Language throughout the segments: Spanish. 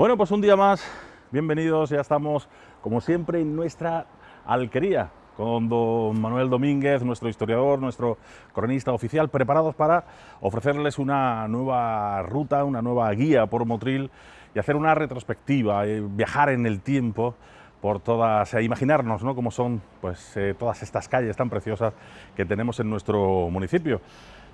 Bueno, pues un día más, bienvenidos, ya estamos como siempre en nuestra alquería con don Manuel Domínguez, nuestro historiador, nuestro cronista oficial, preparados para ofrecerles una nueva ruta, una nueva guía por Motril y hacer una retrospectiva, viajar en el tiempo por todas, imaginarnos, ¿no?, cómo son pues, todas estas calles tan preciosas que tenemos en nuestro municipio.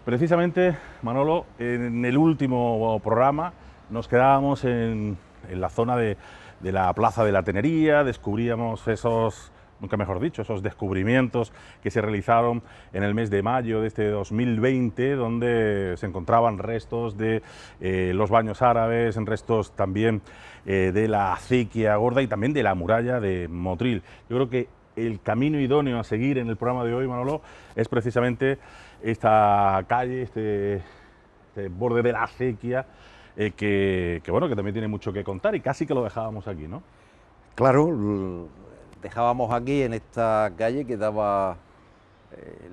Precisamente, Manolo, en el último programa nos quedábamos en la zona de la Plaza de la Tenería, descubríamos esos, nunca mejor dicho, esos descubrimientos que se realizaron en el mes de mayo de este 2020, donde se encontraban restos de los baños árabes, restos también de la acequia gorda y también de la muralla de Motril. Yo creo que el camino idóneo a seguir en el programa de hoy, Manolo, es precisamente esta calle, este borde de la acequia, bueno, que también tiene mucho que contar y casi que lo dejábamos aquí, ¿no? Claro, dejábamos aquí en esta calle que daba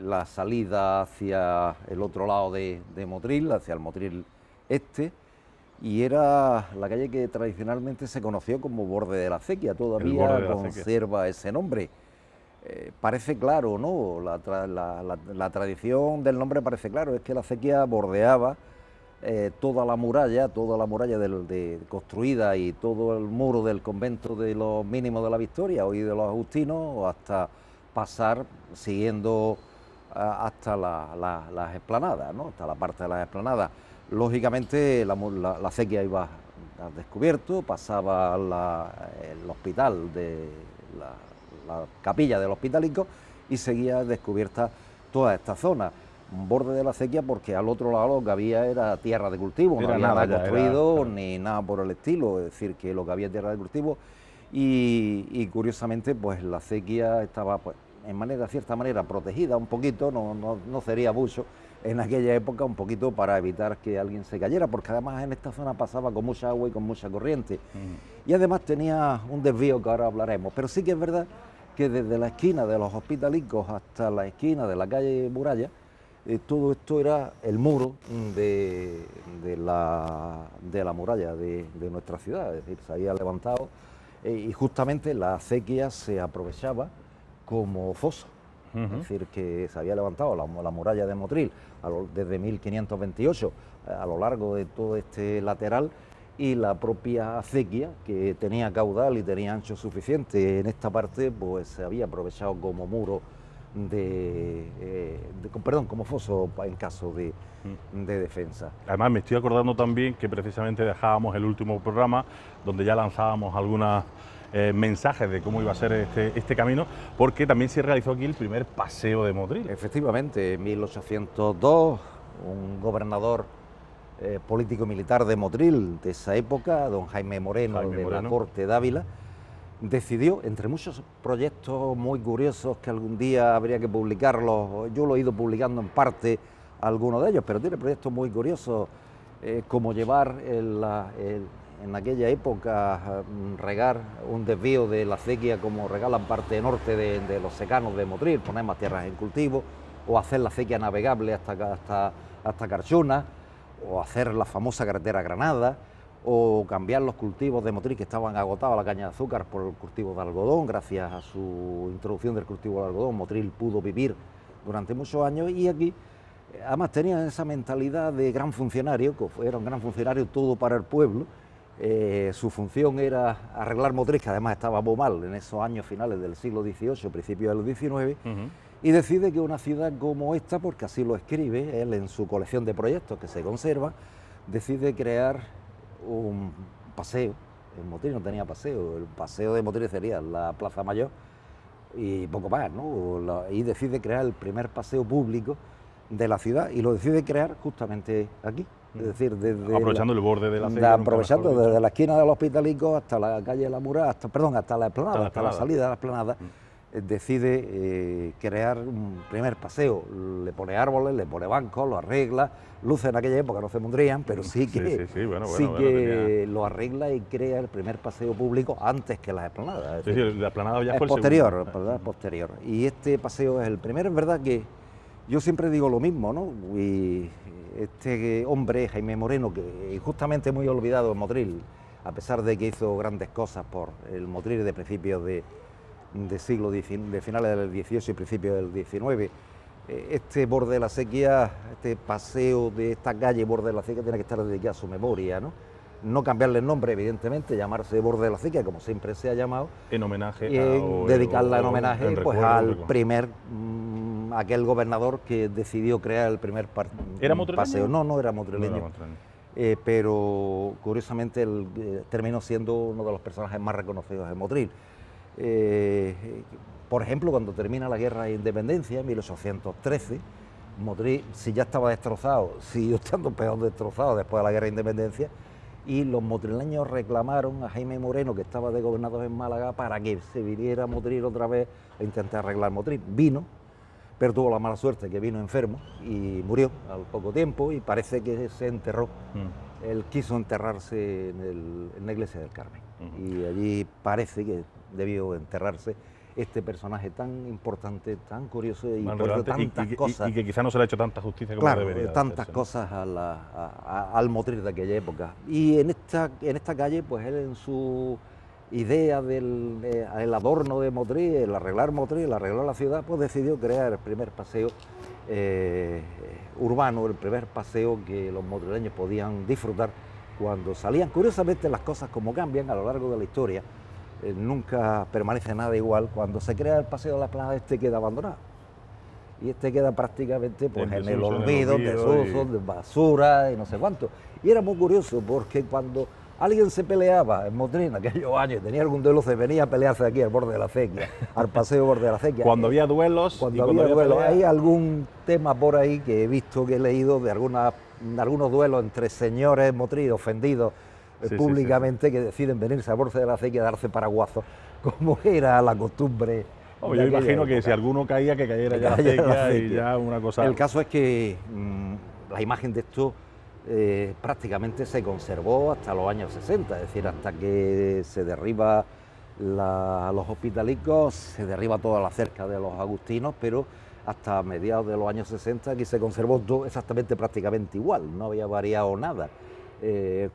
la salida hacia el otro lado de Motril, hacia el Motril este, y era la calle que tradicionalmente se conoció como Borde de la Acequia, todavía conserva ese nombre. Parece claro, ¿no? La tradición del nombre parece claro, es que la acequia bordeaba toda la muralla construida y todo el muro del convento de los Mínimos de la Victoria, hoy de los Agustinos, hasta pasar siguiendo hasta las explanadas, ¿no?, hasta la parte de las explanadas. Lógicamente la acequia iba al descubierto, pasaba el hospital de la capilla del Hospitalico y seguía descubierta toda esta zona. Un borde de la acequia porque al otro lado lo que había era tierra de cultivo, no había nada construido ni nada por el estilo, es decir, que lo que había tierra de cultivo y curiosamente pues la acequia estaba pues en cierta manera protegida un poquito, no sería mucho en aquella época, un poquito para evitar que alguien se cayera, porque además en esta zona pasaba con mucha agua y con mucha corriente y además tenía un desvío que ahora hablaremos, pero sí que es verdad que desde la esquina de los Hospitalicos hasta la esquina de la calle Muralla, todo esto era el muro de la muralla de nuestra ciudad, es decir, se había levantado y justamente la acequia se aprovechaba como foso, es decir, que se había levantado la muralla de Motril desde 1528 a lo largo de todo este lateral, y la propia acequia, que tenía caudal y tenía ancho suficiente en esta parte, pues se había aprovechado como muro como foso en caso de defensa. Además me estoy acordando también que precisamente dejábamos el último programa donde ya lanzábamos algunos mensajes de cómo iba a ser este camino, porque también se realizó aquí el primer paseo de Motril. Efectivamente, en 1802 un gobernador político-militar de Motril de esa época, don Jaime Moreno, la corte de Ávila, decidió, entre muchos proyectos muy curiosos que algún día habría que publicarlos, yo lo he ido publicando en parte algunos de ellos, pero tiene proyectos muy curiosos, como llevar en aquella época regar un desvío de la acequia como regalan parte norte de los secanos de Motril, poner más tierras en cultivo, o hacer la acequia navegable hasta Carchuna, o hacer la famosa carretera Granada, o cambiar los cultivos de Motril que estaban agotados, la caña de azúcar, por el cultivo de algodón. Gracias a su introducción del cultivo de algodón, Motril pudo vivir durante muchos años, y aquí además tenían esa mentalidad de gran funcionario, que era un gran funcionario todo para el pueblo. Su función era arreglar Motril, que además estaba muy mal en esos años finales del siglo XVIII, principios del XIX, y decide que una ciudad como esta, porque así lo escribe él en su colección de proyectos que se conserva, decide crear un paseo. En Motril no tenía paseo, el paseo de Motril sería la Plaza Mayor y poco más, ¿no? Y decide crear el primer paseo público de la ciudad, y lo decide crear justamente aquí, es decir, aprovechando el borde de la acequia, aprovechando desde la esquina del Hospitalico hasta la calle de la Muralla, hasta la explanada, hasta la salida de la explanada. Decide crear un primer paseo, le pone árboles, le pone bancos, lo arregla, luces en aquella época no se pondrían, pero sí que lo arregla y crea el primer paseo público antes que las explanadas. Sí, la explanada ya fue el posterior, segundo. Posterior. Y este paseo es el primero. Es verdad que yo siempre digo lo mismo, ¿no? Y este hombre, Jaime Moreno, que justamente muy olvidado en Motril, a pesar de que hizo grandes cosas por el Motril de principios de siglo XIX, de finales del XVIII y principios del XIX, este borde de la Acequia, este paseo de esta calle borde de la Acequia tiene que estar dedicado a su memoria, ¿no? No cambiarle el nombre, evidentemente, llamarse borde de la Acequia, como siempre se ha llamado. En homenaje y dedicarla en homenaje pues, al primer, aquel gobernador que decidió crear el primer ¿Era motrileño? paseo. No era motrileño. No era motrileño. Pero curiosamente él terminó siendo uno de los personajes más reconocidos de Motril. Por ejemplo, cuando termina la guerra de independencia en 1813, Motril, si ya estaba destrozado, siguió estando peor destrozado después de la guerra de independencia, y los motrileños reclamaron a Jaime Moreno, que estaba de gobernador en Málaga, para que se viniera a Motril otra vez a intentar arreglar Motril. Vino, pero tuvo la mala suerte que vino enfermo y murió al poco tiempo, y parece que se enterró. Él quiso enterrarse en la iglesia del Carmen, y allí parece que debió enterrarse este personaje tan importante, tan curioso y por tantas cosas. Y que quizá no se le ha hecho tanta justicia como debería. Tantas cosas al Motril de aquella época. Y en esta calle, pues él en su idea del el adorno de Motril, el arreglar la ciudad, pues decidió crear el primer paseo urbano, el primer paseo que los motrileños podían disfrutar cuando salían. Curiosamente, las cosas como cambian a lo largo de la historia. Nunca permanece nada igual. Cuando se crea el paseo de la Plaza, este queda abandonado. Y este queda prácticamente pues, en el olvido, desuso, de basura y no sé cuánto. Y era muy curioso porque cuando alguien se peleaba en Motril en aquellos años, tenía algún duelo, se venía a pelearse aquí al borde de la Acequia, al paseo borde de la Acequia. Cuando había duelos. Cuando había duelos. Hay algún tema por ahí que he visto, que he leído de algunos duelos entre señores Motril ofendidos públicamente, que deciden venirse al borde de la Acequia a darse paraguazos, como era la costumbre. Yo imagino que si alguno caía, que cayera ya la Acequia y ya una cosa. El caso es que la imagen de esto prácticamente se conservó hasta los años 60, es decir, hasta que se derriba los hospitalicos, se derriba toda la cerca de los agustinos, pero hasta mediados de los años 60 aquí se conservó todo exactamente prácticamente igual, no había variado nada.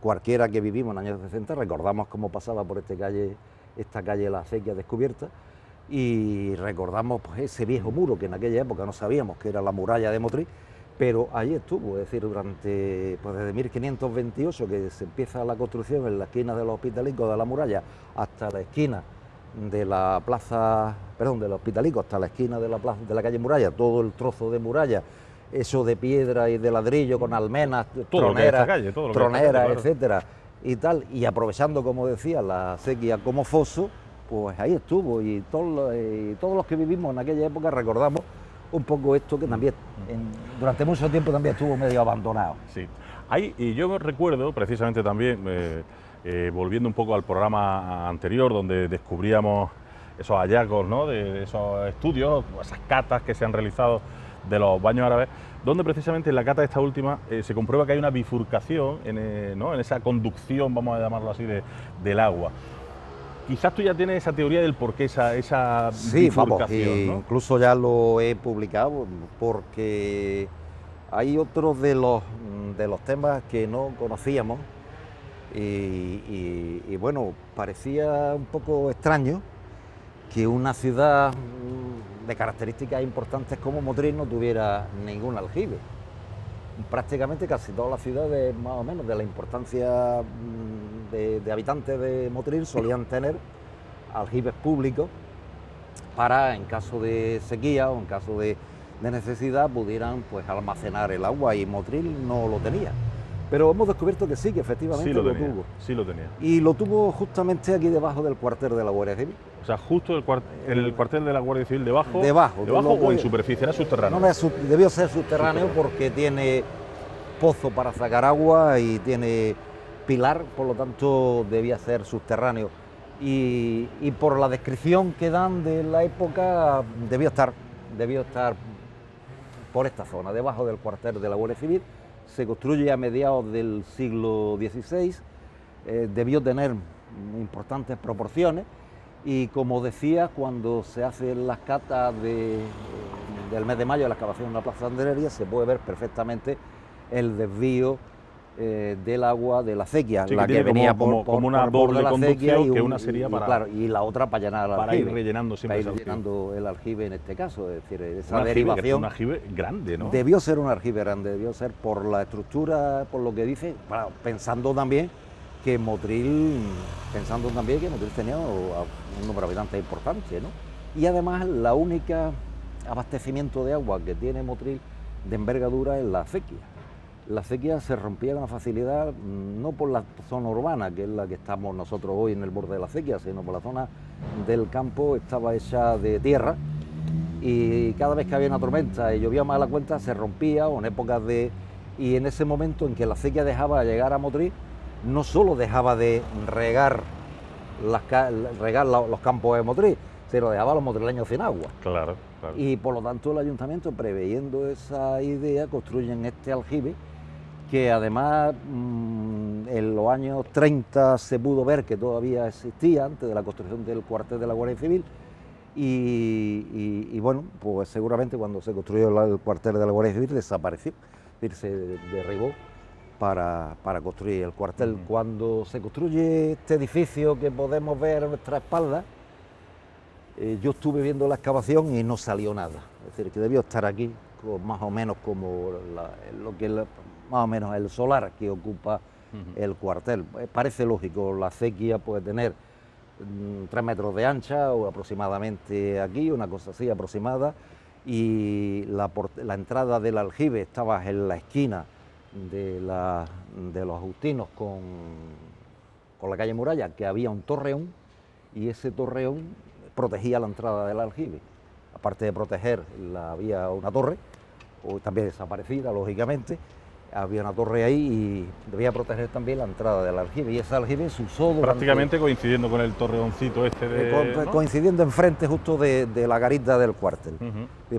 Cualquiera que vivimos en los años 60 recordamos cómo pasaba por esta calle La Acequia descubierta, y recordamos pues, ese viejo muro que en aquella época no sabíamos que era la muralla de Motril, pero allí estuvo, es decir, desde 1528 que se empieza la construcción en la esquina de los Hospitalicos de la muralla hasta la esquina de la plaza, de los Hospitalicos hasta la esquina de la calle Muralla, todo el trozo de muralla, eso de piedra y de ladrillo con almenas, troneras, etcétera, y tal, y aprovechando, como decía, la Acequia como foso, pues ahí estuvo, y todos los que vivimos en aquella época recordamos un poco esto que también durante mucho tiempo también estuvo medio abandonado. Sí, y yo recuerdo precisamente también, volviendo un poco al programa anterior, donde descubríamos esos hallazgos, ¿no?, de esos estudios, esas catas que se han realizado de los baños árabes, donde precisamente en la cata esta última se comprueba que hay una bifurcación en esa conducción, vamos a llamarlo así, del agua. Quizás tú ya tienes esa teoría del por qué esa bifurcación, ¿no? Incluso ya lo he publicado, porque hay otros de los temas que no conocíamos, y bueno, parecía un poco extraño que una ciudad de características importantes como Motril no tuviera ningún aljibe. Prácticamente casi todas las ciudades, más o menos, de la importancia de habitantes de Motril, solían tener aljibes públicos para, en caso de sequía o en caso de necesidad, pudieran pues almacenar el agua, y Motril no lo tenía. Pero hemos descubierto que sí, que efectivamente lo tuvo. Sí lo tenía. Y lo tuvo justamente aquí debajo del cuartel de la Guardia Civil. O sea, justo en el cuartel de la Guardia Civil, debajo o en superficie, era subterráneo. No, debió ser subterráneo porque tiene pozo para sacar agua y tiene pilar, por lo tanto debía ser subterráneo. Y por la descripción que dan de la época, debió estar por esta zona, debajo del cuartel de la Guardia Civil. Se construye a mediados del siglo XVI, debió tener importantes proporciones, y como decía, cuando se hacen las catas del mes de mayo de la excavación de la Plaza Andrería, se puede ver perfectamente el desvío del agua de la acequia, Sí, la que que tiene venía como una por borde doble de la acequia conducción, que un- una sería para, claro, y la otra para llenar el para aljibe. ir rellenando siempre Para ese ir aljibe. llenando el aljibe en este caso, es decir, esa Un derivación. aljibe grande, ¿no? Debió ser un aljibe grande, debió ser por la estructura, por lo que dice, pensando también que Motril tenía un número de habitantes importante, ¿no? Y además la única abastecimiento de agua que tiene Motril de envergadura es la acequia. La acequia se rompía con facilidad, no por la zona urbana, que es la que estamos nosotros hoy en el borde de la acequia, sino por la zona del campo, estaba hecha de tierra, y cada vez que había una tormenta y llovía más a la cuenta se rompía, o en épocas de... Y en ese momento en que la acequia dejaba de llegar a Motril, no solo dejaba de regar los campos de Motril, sino dejaba a los motrileños sin agua. Claro, claro. Y por lo tanto el ayuntamiento, preveyendo esa idea, construyen este aljibe, que además en los años 30 se pudo ver que todavía existía antes de la construcción del cuartel de la Guardia Civil. Y bueno, pues seguramente cuando se construyó el cuartel de la Guardia Civil desapareció, es decir, se derribó para construir el cuartel. Cuando se construye este edificio que podemos ver a nuestra espalda, yo estuve viendo la excavación y no salió nada, es decir, que debió estar aquí más o menos como más o menos el solar que ocupa el cuartel. Parece lógico, la acequia puede tener 3 metros de ancha o aproximadamente aquí, una cosa así aproximada, y la entrada del aljibe estaba en la esquina de los Agustinos con la calle Muralla, que había un torreón, y ese torreón protegía la entrada del aljibe. Aparte de proteger, había una torre, o también desaparecida, lógicamente. Había una torre ahí y debía proteger también la entrada del aljibe, y ese aljibe se usó durante... Prácticamente coincidiendo con el torreoncito este de... ¿no? Coincidiendo enfrente justo de la garita del cuartel.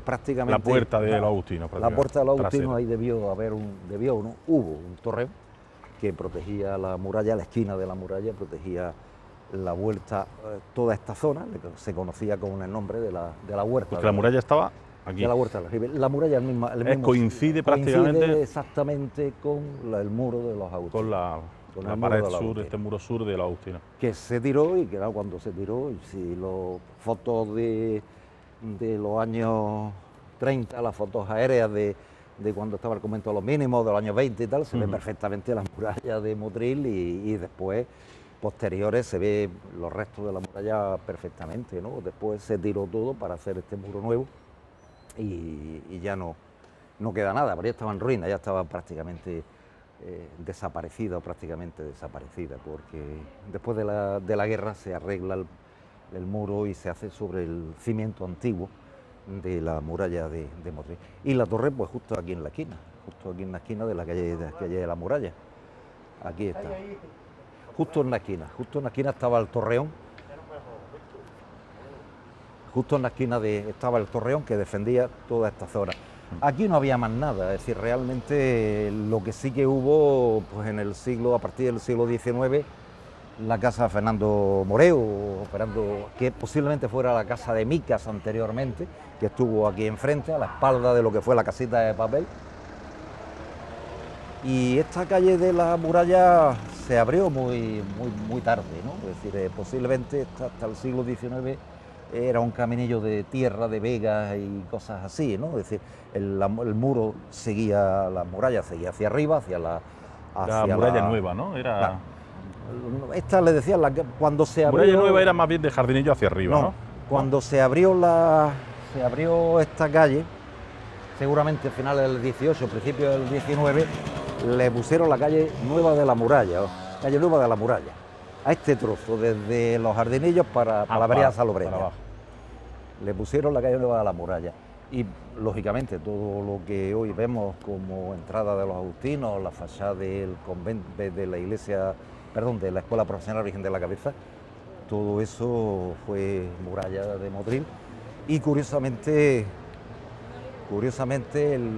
Prácticamente la puerta de los Agustinos. La puerta de los Agustinos, trasera. ahí hubo un torreón que protegía la muralla, la esquina de la muralla, protegía la vuelta, toda esta zona, se conocía con el nombre de la huerta. Porque la muralla estaba aquí. De la huerta del aljibe. La muralla coincide prácticamente exactamente con el muro de los Agustinos. Con la pared sur, este muro sur de los Agustinos. Que se tiró, y que era cuando se tiró, y si las fotos de los años 30, las fotos aéreas de cuando estaba el convento de los mínimos, de los años 20 y tal, se ve perfectamente la muralla de Motril, y después, posteriores, se ve los restos de la muralla perfectamente, ¿no? Después se tiró todo para hacer este muro nuevo, y ya no queda nada, pero ya estaba en ruina, ya estaba prácticamente desaparecida, porque después de la guerra se arregla el muro y se hace sobre el cimiento antiguo de la muralla de Motril. Y la torre, pues justo aquí en la esquina de la calle de la muralla. Aquí está. Justo en la esquina estaba el torreón. Justo en la esquina estaba el torreón que defendía toda esta zona. Aquí no había más nada, es decir, realmente lo que sí que hubo, pues a partir del siglo XIX, la casa de Fernando Moreu, que posiblemente fuera la casa de Micas anteriormente, que estuvo aquí enfrente, a la espalda de lo que fue la casita de papel. Y esta calle de la muralla se abrió muy tarde, ¿no? Es decir, posiblemente hasta el siglo XIX era un caminillo de tierra, de vegas y cosas así, ¿no? Es decir, el muro seguía, la muralla seguía hacia arriba, hacia la muralla nueva, ¿no? Era... Claro. Esta le decía, cuando se abrió... Muralla nueva era más bien de jardinillo hacia arriba, ¿no? Cuando se abrió esta calle, seguramente a finales del 18, principios del 19, le pusieron la calle Nueva de la Muralla, calle Nueva de la Muralla, a este trozo, desde los jardinillos para la vereda Salobreña. Le pusieron la calle Nueva de la Muralla. Y, lógicamente, todo lo que hoy vemos como entrada de los Agustinos, la fachada del convento, de la iglesia, perdón, de la Escuela Profesional Virgen de la Cabeza, todo eso fue muralla de Motril. Y curiosamente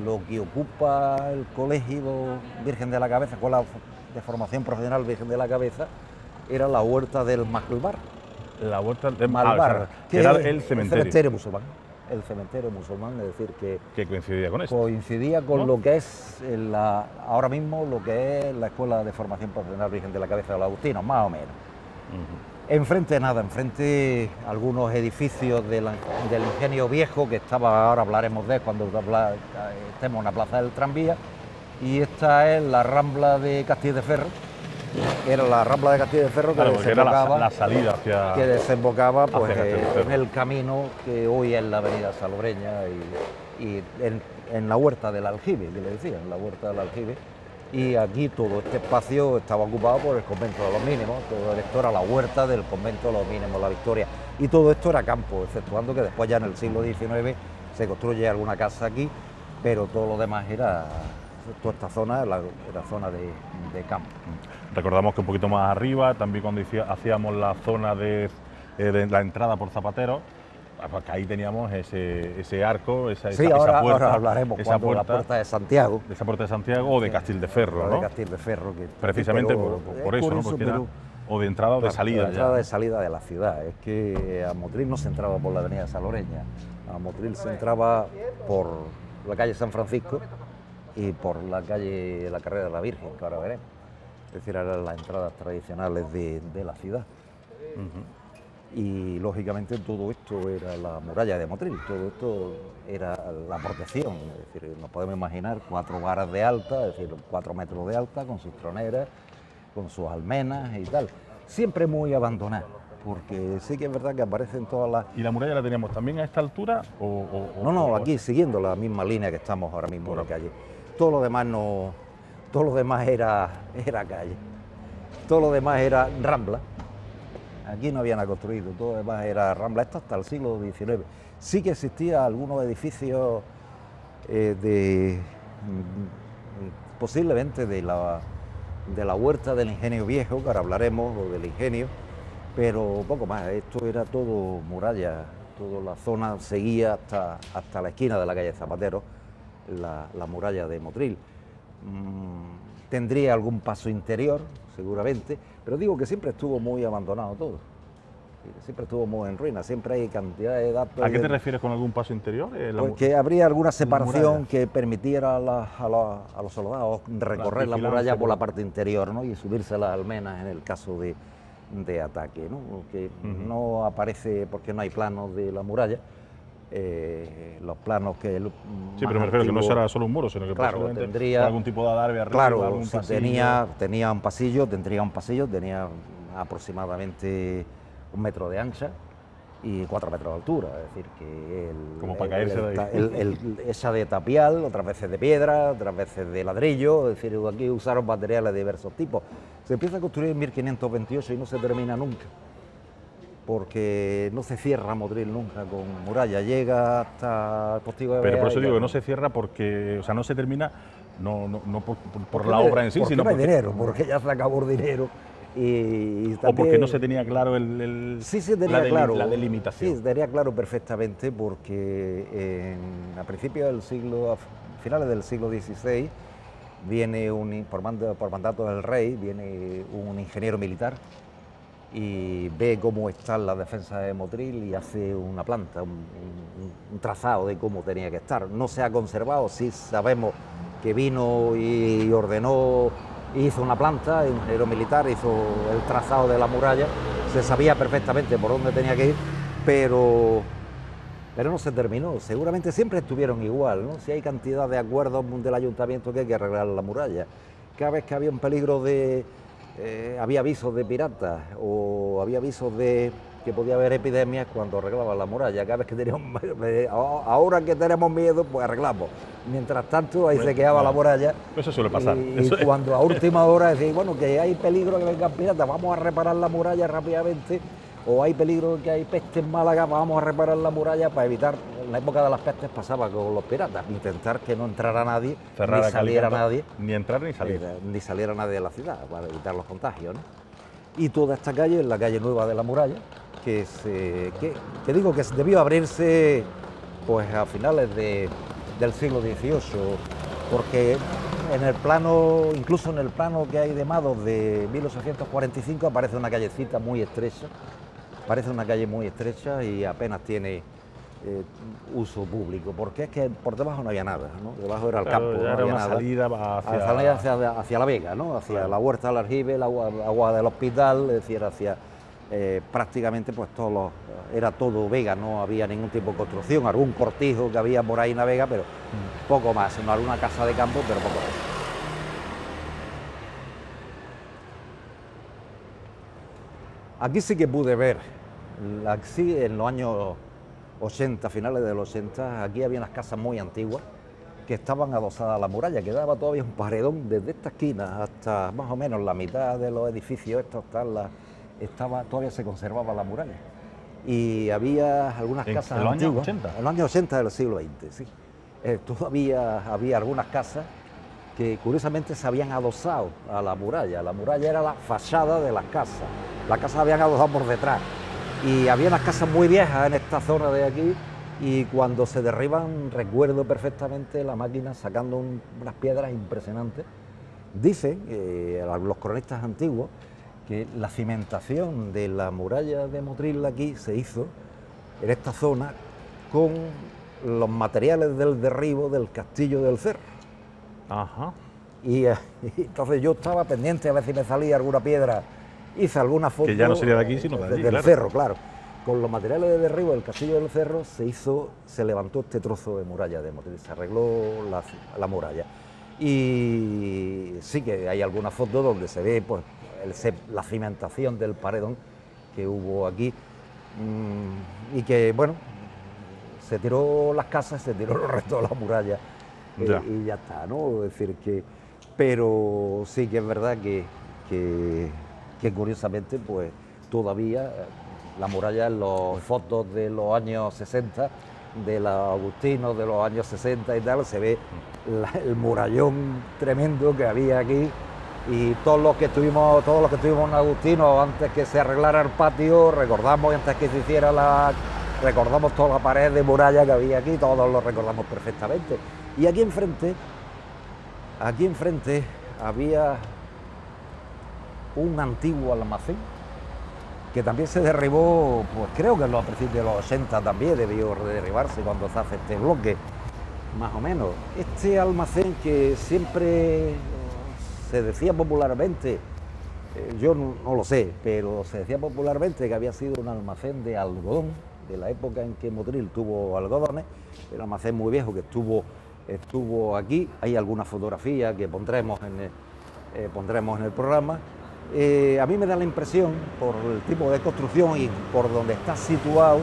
lo que ocupa el Colegio Virgen de la Cabeza, Escuela de Formación Profesional Virgen de la Cabeza, era la huerta del Malvar. La huerta del Malvar, que era el cementerio. Musulmán. el cementerio musulmán, es decir, que coincidía con esto. coincidía con ¿no? lo que es ahora mismo lo que es la Escuela de Formación Profesional Virgen de la Cabeza de los Agustinos, más o menos. Enfrente nada, enfrente algunos edificios del Ingenio Viejo, que estaba, ahora hablaremos de cuando estemos en la plaza del tranvía, y esta es la Rambla de Castilleferro. Era la Rambla de Castilleferro que desembocaba, era la salida hacia... que desembocaba pues, hacia en el camino que hoy es la avenida Salobreña y en la huerta del aljibe, que le decían, la huerta del aljibe. Y aquí todo este espacio estaba ocupado por el convento de los mínimos, todo esto era la huerta del convento de los mínimos, la Victoria, y todo esto era campo, exceptuando que después ya en el siglo XIX se construye alguna casa aquí, pero todo lo demás era, toda esta zona era zona de campo. Recordamos que un poquito más arriba, también cuando hacíamos la zona de la entrada por Zapatero, porque ahí teníamos ese arco, esa puerta. Ahora hablaremos esa la puerta de Santiago. De esa puerta de Santiago o de Castildeferro, ¿no? De Castildeferro. Precisamente por eso, ¿no? Porque era o de entrada o de salida. De entrada de salida de la ciudad. Es que a Motril no se entraba por la avenida Salobreña, a Motril se entraba por la calle San Francisco y por la calle La Carrera de la Virgen, que ahora veremos. Es decir, eran las entradas tradicionales de la ciudad. Y lógicamente todo esto era la muralla de Motril, todo esto era la protección, es decir, nos podemos imaginar 4 varas de alta, es decir, 4 metros de alta, con sus troneras, con sus almenas y tal, siempre muy abandonada, porque sí que es verdad que aparecen todas las... ¿Y la muralla la teníamos también a esta altura? No, aquí siguiendo la misma línea que estamos ahora mismo en la calle. Todo lo demás no, todo lo demás era calle, todo lo demás era rambla. Aquí no había nada construido, todo lo demás era rambla, esto hasta el siglo XIX. Sí que existía algunos edificios posiblemente de la huerta del Ingenio Viejo, que ahora hablaremos, o del Ingenio, pero poco más, esto era todo muralla, toda la zona seguía hasta la esquina de la calle Zapatero, la muralla de Motril. Tendría algún paso interior, seguramente, pero digo que siempre estuvo muy abandonado todo. Siempre estuvo muy en ruina, siempre hay cantidad de datos. ¿A qué te refieres con algún paso interior? Pues que habría alguna separación que permitiera a los soldados recorrer la muralla por la parte interior, ¿no? Y subirse a las almenas en el caso de ataque, ¿no? Que no aparece porque no hay planos de la muralla. Los planos que... Sí, pero me refiero que no será solo un muro, sino que claro, tendría algún tipo de adarve arriba, claro, algún si pasillo. tenía un pasillo, tenía aproximadamente 1 metro de ancha y 4 metros de altura, es decir, que como para caerse de ahí. Esa de tapial, otras veces de piedra, otras veces de ladrillo, es decir, aquí usaron materiales de diversos tipos. Se empieza a construir en 1528 y no se termina nunca, porque no se cierra Motril nunca con muralla, llega hasta el Postigo de Bea. Pero por eso digo que no se cierra porque, o sea, no se termina, no por la obra en sí, sino porque no hay dinero, porque ya se acabó el dinero. Y también, o porque no se tenía claro la delimitación. Sí, tenía claro perfectamente porque a principios del siglo, a finales del siglo XVI, viene por mandato del rey, viene un ingeniero militar y ve cómo está la defensa de Motril y hace una planta, un trazado de cómo tenía que estar. No se ha conservado, sí sabemos que vino y ordenó, hizo una planta, un ingeniero militar hizo el trazado de la muralla, se sabía perfectamente por dónde tenía que ir, pero no se terminó. Seguramente siempre estuvieron igual, ¿no? Si hay cantidad de acuerdos del ayuntamiento que hay que arreglar la muralla. Cada vez que había un peligro había avisos de piratas o había avisos de que podía haber epidemias cuando arreglaban la muralla. Cada vez que teníamos, ahora que tenemos miedo, pues arreglamos. Mientras tanto, ahí se quedaba la muralla. Eso suele pasar. Y cuando a última hora decís, bueno, que hay peligro que vengan piratas, vamos a reparar la muralla rápidamente, o hay peligro que hay peste en Málaga, vamos a reparar la muralla para evitar. En la época de las pestes pasaba con los piratas, intentar que no entrara nadie, cerrar ni saliera nadie. Ni entrar ni salir. Ni saliera nadie de la ciudad, para evitar los contagios, ¿no? Y toda esta calle es la calle nueva de la muralla, que digo que debió abrirse pues a finales del siglo XVIII, porque en el plano, incluso en el plano que hay de Mados de 1845 aparece una callecita muy estrecha, parece una calle muy estrecha y apenas tiene uso público, porque es que por debajo no había nada, ¿no? Debajo era el Claro, campo, ya no era había una nada. salida Hacia la vega, ¿no? Hacia Claro. la huerta del aljibe, el agua del hospital, es decir, hacia prácticamente pues era todo vega, no había ningún tipo de construcción, algún cortijo que había por ahí en la vega, pero poco más, no alguna casa de campo, pero poco más. Aquí sí que pude ver, aquí en los años 80, finales de los 80, aquí había unas casas muy antiguas que estaban adosadas a la muralla, que daba todavía un paredón desde esta esquina hasta más o menos la mitad de los edificios estos, todavía se conservaba la muralla. Y había algunas casas ¿En los años antiguas, 80? en los años 80 del siglo XX, sí. Todavía había algunas casas que curiosamente se habían adosado a la muralla. La muralla era la fachada de las casas. Las casas habían adosado por detrás. Y había unas casas muy viejas en esta zona de aquí, y cuando se derriban recuerdo perfectamente la máquina sacando unas piedras impresionantes. Dicen los cronistas antiguos que la cimentación de la muralla de Motril aquí se hizo en esta zona con los materiales del derribo del castillo del Cerro. Ajá. Y entonces yo estaba pendiente a ver si me salía alguna piedra, hice alguna foto. Que ya no sería de aquí, sino de allí, del claro. Cerro, claro. Con los materiales de derribo del castillo del Cerro se levantó este trozo de muralla de Motril, se arregló la muralla. Y sí que hay algunas fotos donde se ve pues, la cimentación del paredón que hubo aquí, y que, bueno, se tiró las casas, se tiró los restos de la muralla, y ya está, ¿no? Es decir, pero sí que es verdad que curiosamente, pues todavía la muralla en las fotos de los años 60, de los agustinos de los años 60 y tal, se ve el murallón tremendo que había aquí. Y todos los que estuvimos en Agustino, antes que se arreglara el patio, recordamos, antes que se hiciera recordamos toda la pared de muralla que había aquí, todos lo recordamos perfectamente. Y aquí enfrente había un antiguo almacén que también se derribó, pues creo que a principios de los 80 también debió derribarse cuando se hace este bloque, más o menos. Este almacén que siempre se decía popularmente, yo no lo sé, pero se decía popularmente que había sido un almacén de algodón, de la época en que Motril tuvo algodones, el almacén muy viejo que estuvo aquí. Hay alguna fotografía que pondremos en el programa. A mí me da la impresión, por el tipo de construcción y por donde está situado,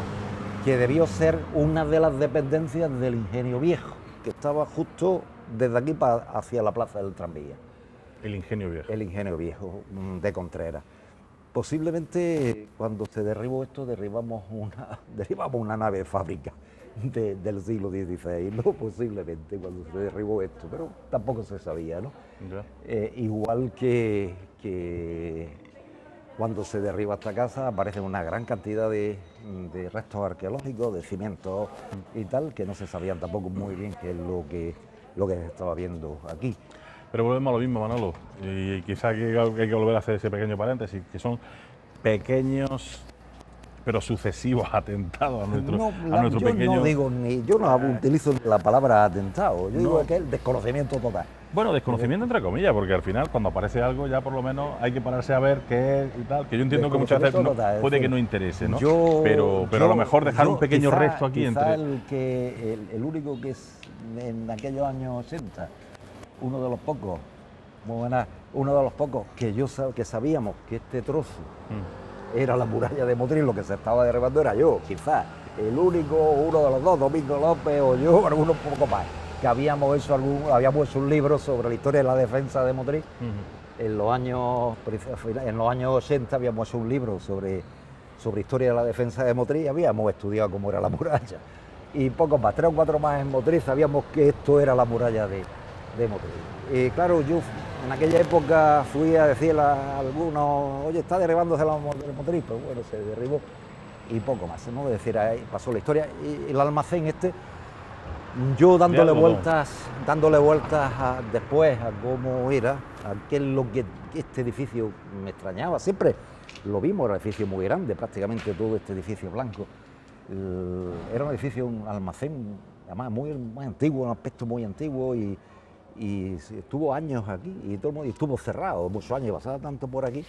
que debió ser una de las dependencias del Ingenio Viejo, que estaba justo desde aquí hacia la plaza del tranvía. El Ingenio Viejo. El Ingenio Viejo de Contreras. Posiblemente cuando se derribó esto, derribamos una nave de fábrica del siglo XVI, ¿no? Posiblemente cuando se derribó esto, pero tampoco se sabía, ¿no? Igual que cuando se derriba esta casa aparecen una gran cantidad de restos arqueológicos, de cimientos y tal, que no se sabían tampoco muy bien qué es lo que se estaba viendo aquí. Pero volvemos a lo mismo, Manolo, y quizá hay que volver a hacer ese pequeño paréntesis, que son pequeños pero sucesivos atentados a nuestro pequeño... Yo no utilizo la palabra atentado, yo digo que es el desconocimiento total. Bueno, desconocimiento entre comillas, porque al final cuando aparece algo ya por lo menos hay que pararse a ver qué es y tal, que yo entiendo que muchas veces puede que no interese, ¿no? Pero a lo mejor dejar un pequeño resto aquí entre... el único que es en aquellos años 80, uno de los pocos que sabíamos que este trozo era la muralla de Motril, lo que se estaba derribando era yo, quizás el único, uno de los dos, Domingo López o yo, algunos poco más, que habíamos hecho un libro sobre la historia de la defensa de Motril. En los años 80 habíamos hecho un libro sobre historia de la defensa de Motril y habíamos estudiado cómo era la muralla. Y poco más, 3 o 4 más en Motril, sabíamos que esto era la muralla de Motril. Y claro, yo en aquella época fui a decirle a algunos, oye, está derribándose la Motril, pero bueno, se derribó y poco más, ¿no? Es decir, ahí pasó la historia. Y el almacén yo dándole vueltas después a cómo era, a qué es lo que este edificio me extrañaba. Siempre lo vimos, era un edificio muy grande, prácticamente todo este edificio blanco. Era un edificio, un almacén, además muy antiguo, un aspecto muy antiguo y estuvo años aquí y todo el mundo, y estuvo cerrado muchos años, pasaba tanto por aquí.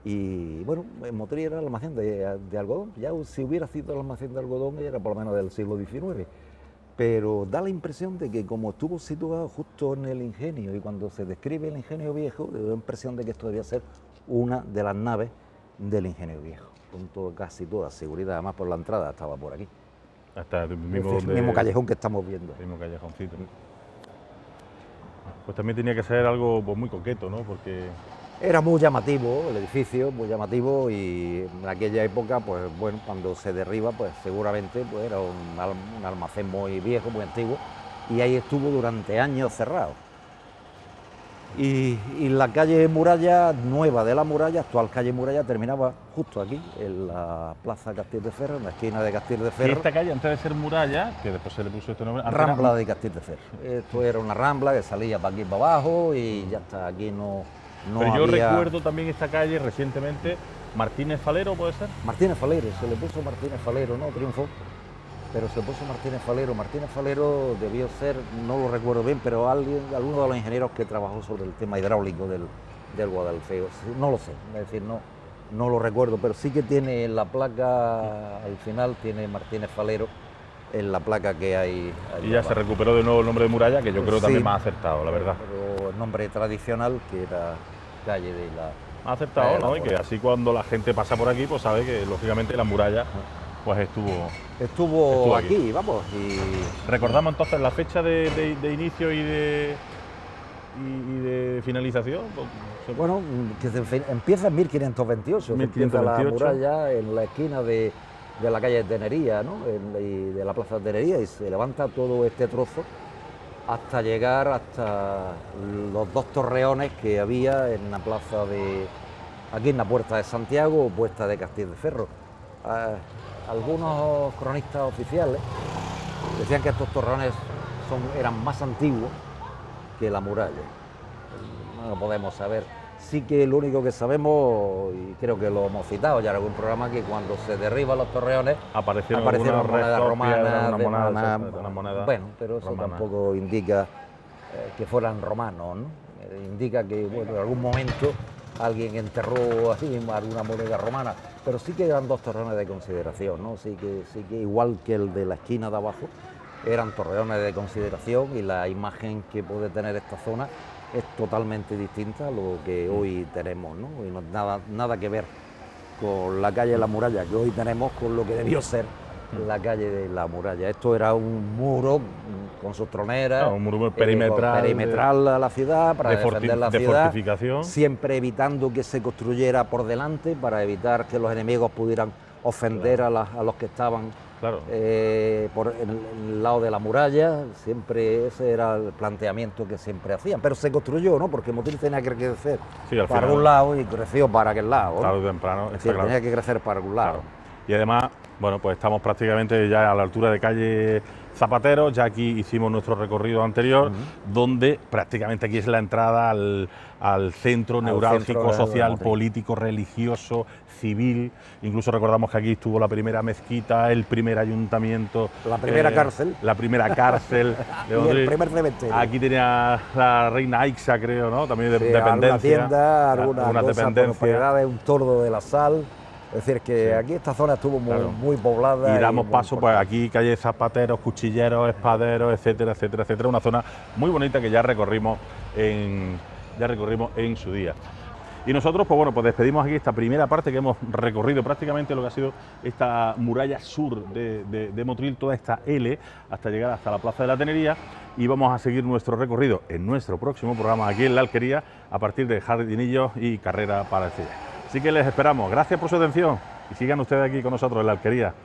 Y bueno, en Motril era el almacén de algodón, ya si hubiera sido el almacén de algodón era por lo menos del siglo XIX. Pero da la impresión de que como estuvo situado justo en el ingenio y cuando se describe el ingenio viejo, da la impresión de que esto debía ser una de las naves del ingenio viejo, con casi toda seguridad, además por la entrada estaba por aquí. Hasta el mismo callejón que estamos viendo. El mismo callejoncito. Pues también tenía que ser algo pues, muy coqueto, ¿no? Porque era muy llamativo el edificio, muy llamativo, y en aquella época, pues bueno, cuando se derriba, pues seguramente pues, era un almacén muy viejo, muy antiguo, y ahí estuvo durante años cerrado. Y la calle Muralla, nueva de la Muralla, actual calle Muralla, terminaba justo aquí, en la plaza Castil de Ferro, en la esquina de Castil de Ferro. ¿Y esta calle, antes de ser Muralla, que después se le puso este nombre? Rambla de Castil de Ferro. Esto era una rambla que salía para aquí para abajo y ya está, aquí no pero yo había... recuerdo también esta calle recientemente, Martínez Falero, ¿puede ser? Martínez Falero, se le puso Martínez Falero, no triunfó, pero se puso Martínez Falero. Martínez Falero debió ser, no lo recuerdo bien, pero alguno de los ingenieros que trabajó sobre el tema hidráulico del Guadalfeo, no lo sé, es decir, no lo recuerdo, pero sí que tiene en la placa, al final tiene Martínez Falero en la placa que hay. Y ya se recuperó de nuevo el nombre de Muralla, que yo creo también más acertado, la verdad. Pero el nombre tradicional, que era calle de la... Más acertado, ¿no? Y que así cuando la gente pasa por aquí, pues sabe que lógicamente la muralla pues estuvo aquí, vamos. Y recordamos entonces la fecha de inicio y de finalización. Bueno, que empieza en 1528, 1528. Empieza la muralla en la esquina de la calle de Tenería, ¿no? Y de la plaza de Tenería, y se levanta todo este trozo hasta llegar hasta los dos torreones que había en la plaza aquí en la Puerta de Santiago o Puerta de Castil de Ferro. Algunos cronistas oficiales decían que estos torreones eran más antiguos que la muralla. No lo podemos saber. Sí que lo único que sabemos, y creo que lo hemos citado ya en algún programa, que cuando se derriban los torreones aparecieron monedas romanas, una moneda bueno, pero eso romana. Tampoco indica que fueran romanos, ¿no? Indica que bueno, en algún momento alguien enterró así alguna moneda romana, pero sí que eran dos torreones de consideración, ¿no? Sí que igual que el de la esquina de abajo, eran torreones de consideración, y la imagen que puede tener esta zona es totalmente distinta a lo que hoy tenemos, ¿no? Y nada que ver con la calle de la Muralla que hoy tenemos con lo que debió ser la calle de la Muralla. Esto era un muro con sus troneras, un muro perimetral a la ciudad para defender la ciudad, fortificación, siempre evitando que se construyera por delante para evitar que los enemigos pudieran ofender a los que estaban por el lado de la muralla. Siempre ese era el planteamiento que siempre hacían, pero se construyó, ¿no? Porque Motril tenía que crecer para un lado y creció para aquel lado, ¿no? Tarde o temprano, es decir, tenía que crecer para algún lado. Claro. Y además, bueno, pues estamos prácticamente ya a la altura de calle Zapatero. Ya aquí hicimos nuestro recorrido anterior, donde prácticamente aquí es la entrada al centro neurálgico, social, político, religioso, civil. Incluso recordamos que aquí estuvo la primera mezquita, el primer ayuntamiento, la primera cárcel. La primera cárcel de y el primer cementerio. Aquí tenía la reina Aixa, creo, ¿no? También de dependencia. Alguna tienda, alguna dependencia. De un tordo de la sal. Es decir, que aquí esta zona estuvo muy poblada. Y damos paso, pues aquí calle Zapateros, Cuchilleros, Espaderos, etcétera, etcétera, etcétera. Una zona muy bonita que ya recorrimos en su día. Y nosotros, pues bueno, pues despedimos aquí esta primera parte que hemos recorrido prácticamente lo que ha sido esta muralla sur de Motril, toda esta L, hasta llegar hasta la Plaza de la Tenería, y vamos a seguir nuestro recorrido en nuestro próximo programa aquí en La Alquería, a partir de Jardinillos y Carrera para el Cella. Así que les esperamos. Gracias por su atención y sigan ustedes aquí con nosotros en La Alquería.